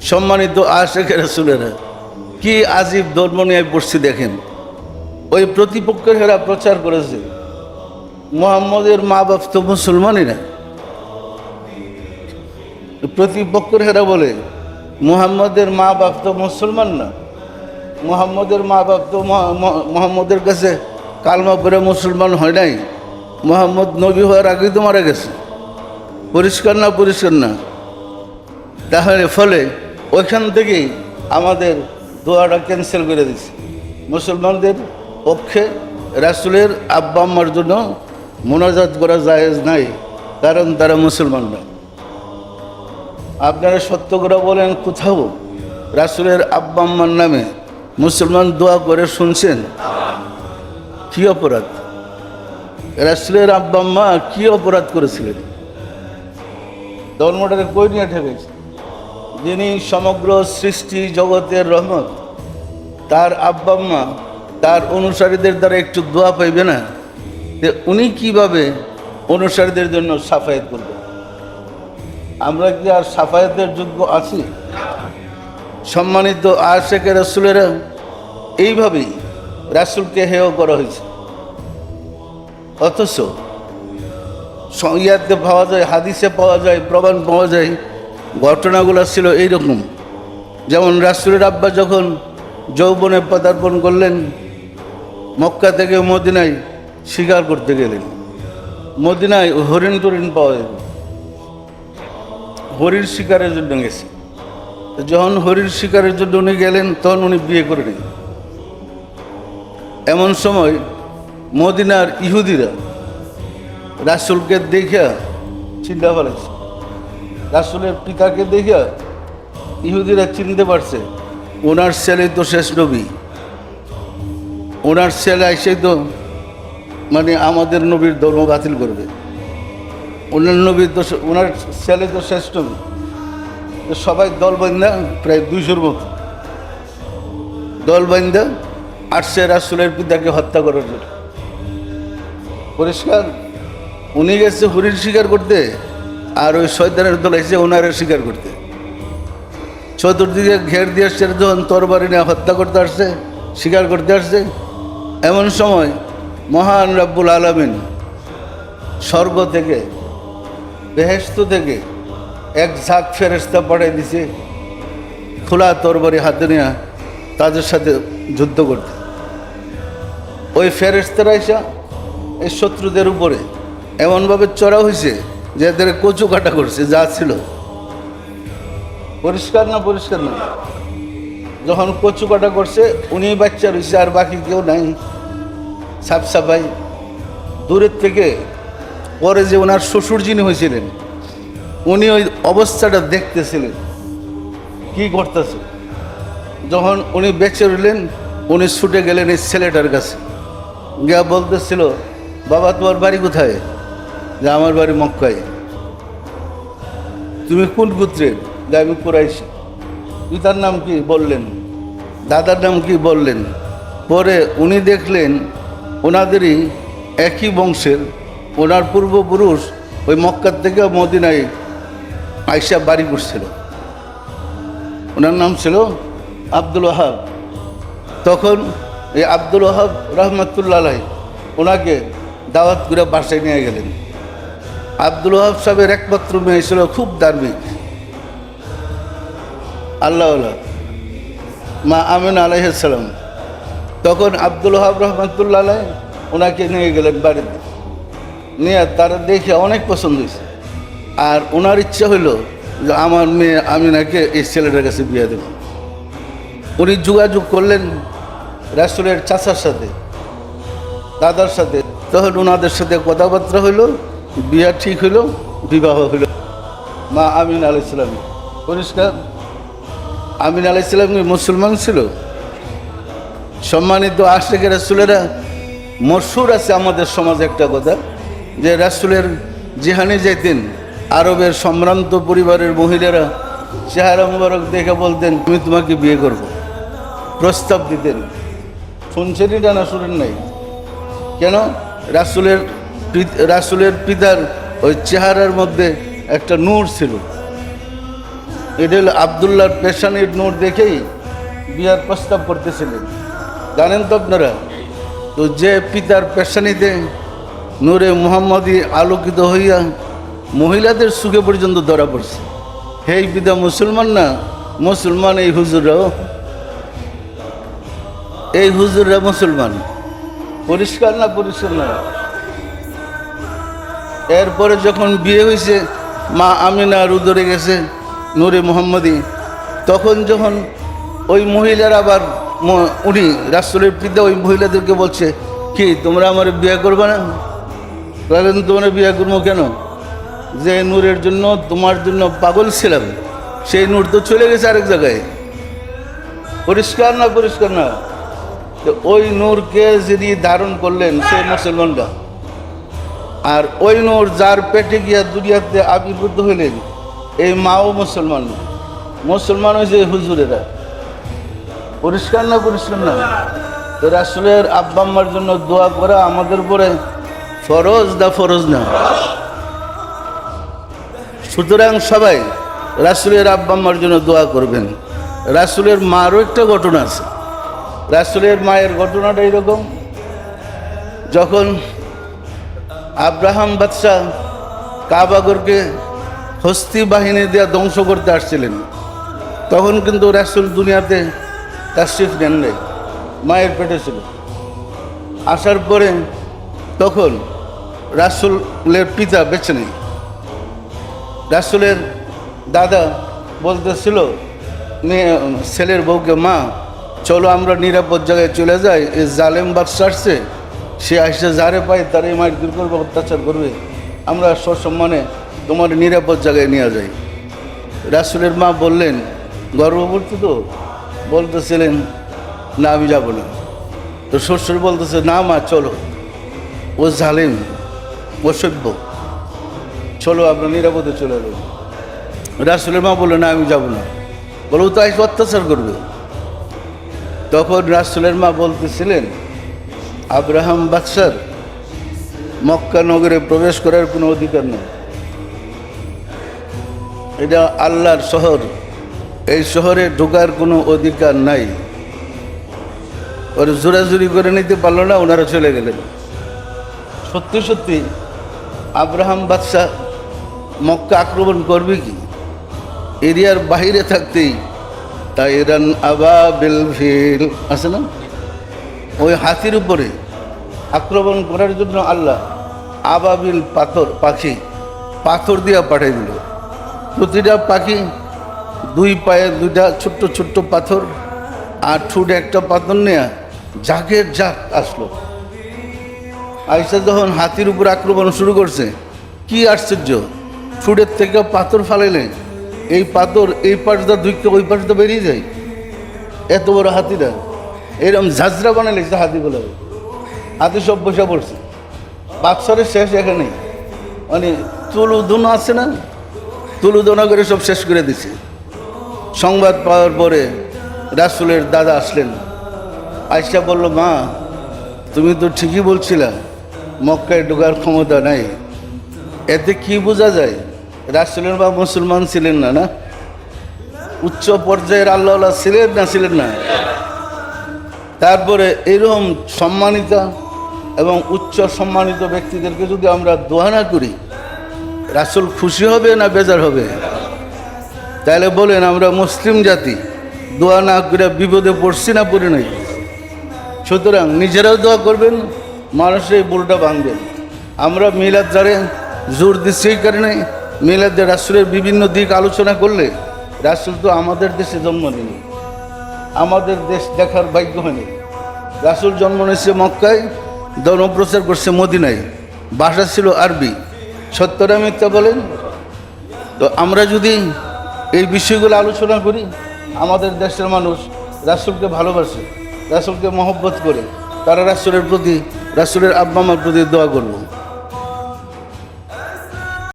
সম্মানিত আশিক রাসূলেরা, কি আজীব ধর্ম নিয়ে পড়ছি দেখেন। ওই প্রতিপক্ষেরা প্রচার করেছে মুহাম্মদের মা বাপ তো মুসলমানই না। প্রতিপক্ষেরা বলে মুহাম্মদের মা বাপ তো মুসলমান না, মুহাম্মদের মা বাপ তো মুহাম্মদের কাছে কালমা পড়ে মুসলমান হয় নাই, মুহাম্মদ নবী হওয়ার আগেই তো মারা গেছে। পরিষ্কার না? পরিষ্কার না? তাহলে ফলে ওইখান থেকেই আমাদের দোয়াটা ক্যান্সেল করে দিচ্ছে। মুসলমানদের পক্ষে রাসূলের আব্বা আম্মার জন্য মোনাজাত করা জায়েজ নাই, কারণ তারা মুসলমান না। আপনারা সত্য করে বলেন, কোথাও রাসূলের আব্বা আম্মার নামে মুসলমান দোয়া করে শুনছেন? কি অপরাধ? রাসূলের আব্বা আম্মা কি অপরাধ করেছিলেন? ধর্মটাকে কই নিয়ে ঠেকেছে? যিনি সমগ্র সৃষ্টি জগতের রহমত, তার আব্বা আম্মা তার অনুসারীদের দ্বারা একটু দোয়া পাইবে না? যে উনি কিভাবে অনুসারীদের জন্য সাফায়াত করবেন? আমরা কি আর সাফায়াতের যোগ্য আছি? সম্মানিত আশিক রাসূলেরা, এইভাবেই রাসূলকে হেয় করা হয়েছে। অথচ ইয়াতে পাওয়া যায়, হাদিসে পাওয়া যায়, প্রমাণ পাওয়া যায়, ঘটনাগুলো ছিল এইরকম। যেমন রাসূলের আব্বা যখন যৌবনে পদার্পণ করলেন, মক্কা থেকে মদিনায় শিকার করতে গেলেন। মদিনায় হরিণ টরিণ পাওয়া যায়, হরিণ শিকারের জন্য গেছে। যখন হরিণ শিকারের জন্য উনি গেলেন, তখন উনি বিয়ে করে নিলেন। এমন সময় মদিনার ইহুদিরা রাসূলকে দেখা চিন্তা ফেলেছে। রাসূলের পিতাকে দেখা ইহুদিরা চিনতে পারছে ওনার ছেলে তো শেষ নবী, ওনার ছেলে এসে তো মানে আমাদের নবীর ধর্ম বাতিল করবে, ওনার নবীর তো ওনার ছেলে তো শেষ নবী। সবাই দল বান্ধা, প্রায় 200-র মতো দল বান্ধা আসছে রাসূলের পিতাকে হত্যা করার জন্য। পরিষ্কার? উনি গেছে হরিণ শিকার করতে, আর ওই শয়তানের দল এসে ওনারে শিকার করতে। চতুর্দিকে ঘের দিয়ে আসছে, যখন তরবারি নিয়ে হত্যা করতে আসছে, শিকার করতে আসছে। এমন সময় মহান রব্বুল আলামিন স্বর্গ থেকে, বেহেশত থেকে এক ঝাঁক ফেরেশতা পাঠিয়ে দিছে, খোলা তরবারি হাতে নিয়ে তাদের সাথে যুদ্ধ করতে। ওই ফেরেশতারা এসে এই শত্রুদের উপরে এমনভাবে চড়া হয়েছে যে এদের কচু কাটা করছে যা ছিল। পরিষ্কার না? পরিষ্কার না? যখন কচু কাটা করছে, উনি বাচ্চা রয়েছে, আর বাকি কেউ নাই। সাফ সাফাই দূরের থেকে পরে যে ওনার শ্বশুর যিনি হয়েছিলেন, উনি ওই অবস্থাটা দেখতেছিলেন কি করতেছে। যখন উনি বেঁচে রইলেন, উনি ছুটে গেলেন এই ছেলেটার কাছে, গিয়া বলতেছিল, বাবা তোমার বাড়ি কোথায়? যে আমার বাড়ি মক্কায়। তুমি কোন পুত্রের? যে আমি কুরাইশী। পিতার নাম কি? বললেন। দাদার নাম কি? বললেন। পরে উনি দেখলেন ওনাদেরই একই বংশের, ওনার পূর্বপুরুষ ওই মক্কার থেকে মদিনায় আইসা বাড়ি করছিল। ওনার নাম ছিল আব্দুল ওয়াহাব। তখন এই আব্দুল ওয়াহাব রহমতুল্লাহ আলাইহি ওনাকে দাওয়াত করে বাসায় নিয়ে গেলেন। আব্দুল ওয়াহাব সাহেবের একমাত্র মেয়ে ছিল, খুব ধার্মিক, আল্লাহওয়ালা, মা আমিনা আলাইহিস সালাম। তখন আব্দুল ওয়াহাব রহমতুল্লাহ আলাইহি ওনাকে নিয়ে গেলেন বাড়িতে। নিয়ে তারা দেখে অনেক পছন্দ হয়েছে, আর ওনার ইচ্ছা হইল যে আমার মেয়ে আমিনাকে এই ছেলেটার কাছে বিয়ে দেব। উনি যোগাযোগ করলেন রাসূলের চাচার সাথে, দাদার সাথে। তখন ওনাদের সাথে কথাবার্তা হইল, বিয়া ঠিক হইল, বিবাহ হইল মা আমিনা আলাইহিস সালাম। পরিষ্কার? আমিনা আলাইহিস সালাম মুসলমান ছিল। সম্মানিত আশিক রাসূলেরা, মশহুর আছে আমাদের সমাজে একটা কথা, যে রাসূলের যেখানে যেতেন আরবের সম্ভ্রান্ত পরিবারের মহিলারা চেহারা মুবারক দেখে বলতেন, আমি তোমাকে বিয়ে করব, প্রস্তাব দিতেন। শুনছেন এটা না শুনেন নাই? কেন? রাসূলের পিতার ওই চেহারার মধ্যে একটা নূর ছিল। এটা হলো আবদুল্লাহর পেশানির নূর দেখেই বিয়ার প্রস্তাব করতেছিলেন। জানেন তো আপনারা, তো যে পিতার পেশানিতে নূরে মুহাম্মদী আলোকিত হইয়া মহিলাদের সুখে পর্যন্ত ধরা পড়ছে, সেই পিতা মুসলমান না? মুসলমান এই হুজুররাও, এই হুজুররা মুসলমান। পরিষ্কার না? পরিষ্কার না? এরপরে যখন বিয়ে হয়েছে, মা আমিনার উদরে গেছে নূরে মুহাম্মদী, তখন যখন ওই মহিলার আবার উনি রাসূলের পিতা ওই মহিলাদেরকে বলছে, কি তোমরা আমার বিয়ে করবে না? বলেন তোমরা বিয়ে করবো কেন? যে নূরের জন্য তোমার জন্য পাগল ছিলাম, সেই নূর তো চলে গেছে আরেক জায়গায়। পরিষ্কার না? পরিষ্কার না? তো ওই নূরকে যিনি ধারণ করলেন সে মুসলমানরা, আর ওই নূর যার পেটে গিয়া দুনিয়াতে আবির্ভূত হইলেন এই মাও মুসলমান। মুসলমান হয়েছে হুজুরেরা। পরিষ্কার না? পরিষ্কার না? তো রাসূলের আব্বা আম্মার জন্য দোয়া করা আমাদের উপরে ফরজ না? ফরজ না? সুতরাং সবাই রাসূলের আব্বা আম্মার জন্য দোয়া করবেন। রাসূলের মারও একটা ঘটনা আছে। রাসূলের মায়ের ঘটনাটা এরকম, যখন আব্রাহাম বাদশাহ কাবাগরকে হস্তি বাহিনী দিয়ে ধ্বংস করতে আসছিলেন, তখন কিন্তু রাসূল দুনিয়াতে তাশরিফ নেন নাই, মায়ের পেটে ছিল। আসার পরে তখন রাসূলের পিতা বেঁচে নেই। রাসূলের দাদা বলতেছিল ছেলের বউকে, মা চলো আমরা নিরাপদ জায়গায় চলে যাই, এই জালেম বাদশা আসছে, সে আসছে যারে পায় তারাই মারধর করবে, অত্যাচার করবে, আমরা সসম্মানে তোমার নিরাপদ জায়গায় নিয়ে যাই। রাসূলের মা বললেন, গর্ভবতী তো, বলতেছিলেন না আমি যাব না। তো শ্বশুর বলতেছে, না মা চলো, ও জালেম, ও সভ্য, চলো আমরা নিরাপদে চলে যাবো। রাসূলের মা বললো, না আমি যাব না, বলো ও তো এসে অত্যাচার করবে। তখন রাসূলের মা বলতেছিলেন, আব্রাহাম বাদশার মক্কা নগরে প্রবেশ করার কোনো অধিকার নেই, এটা আল্লাহর শহর, এই শহরে ঢোকার কোনো অধিকার নাই। ওর জোরাজুরি করে নিতে পারলো না, ওনারা চলে গেলেন। সত্যি সত্যি আব্রাহাম বাদশাহ মক্কা আক্রমণ করবে কি? এরিয়ার বাহিরে থাকতেই তাইরান আবাবিল ফিল আছে না, ওই হাতির উপরে আক্রমণ করার জন্য আল্লাহ আবাবিল পাখি পাথর দিয়ে পাঠিয়ে দিল। প্রতিটা পাখি দুই পায়ে দুইটা ছোট্ট ছোট্ট পাথর আর ঠুটে একটা পাথর নিয়ে ঝাঁকের ঝাঁক আসলো। আইসা যখন হাতির উপর আক্রমণ শুরু করছে, কি আশ্চর্য, ঠুটের থেকে পাথর ফালাইলে এই পাথর এই পাশটা দুইটা ওই পাশটা বেরিয়ে যায়। এত বড় হাতিরা এরকম ঝাঁঝরা বানাইছে হাতিগুলো, হাতি সব বসে পড়ছে। বাক্সরের শেষ এখানে, মানে তুলুদোনা আছে না, তুলুদোনা করে সব শেষ করে দিছে। সংবাদ পাওয়ার পরে রাসূলের দাদা আসলেন, আয়েশা বলল, মা তুমি তো ঠিকই বলছিলা মক্কায় ঢোকার ক্ষমতা নাই। এতে কি বোঝা যায়? রাসূলের মা মুসলমান ছিলেন না? না, উচ্চ পর্যায়ের আল্লাহ ছিলেন না? ছিলেন না? তারপরে এরকম সম্মানিত এবং উচ্চ সম্মানিত ব্যক্তিদেরকে যদি আমরা দোয়া না করি, রাসূল খুশি হবে না বেজার হবে? তাহলে বলেন, আমরা মুসলিম জাতি দোয়া না করে বিপদে পড়ছি না পড়ি নাই? সুতরাং নিজেরাও দোয়া করবেন, মানুষের এই ভুলটা ভাঙবেন। আমরা মিলাদ যারে জোর দিচ্ছি এই কারণে, মিলাদে রাসূলের বিভিন্ন দিক আলোচনা করলে, রাসূল তো আমাদের দেশে জন্ম নেয়নি, আমাদের দেশ দেখার ভাগ্য হয়নি। রাসূল জন্ম নিয়েছে মক্কায়, ধর্মপ্রচার করছে মদিনায়, ভাষা ছিল আরবি। সত্যটা মিথ্যা বলেন? তো আমরা যদি এই বিষয়গুলো আলোচনা করি, আমাদের দেশের মানুষ রাসূলকে ভালোবাসে, রাসূলকে মহব্বত করে, তারা রাসূলের প্রতি, রাসূলের আব্বা আম্মার প্রতি দোয়া করব।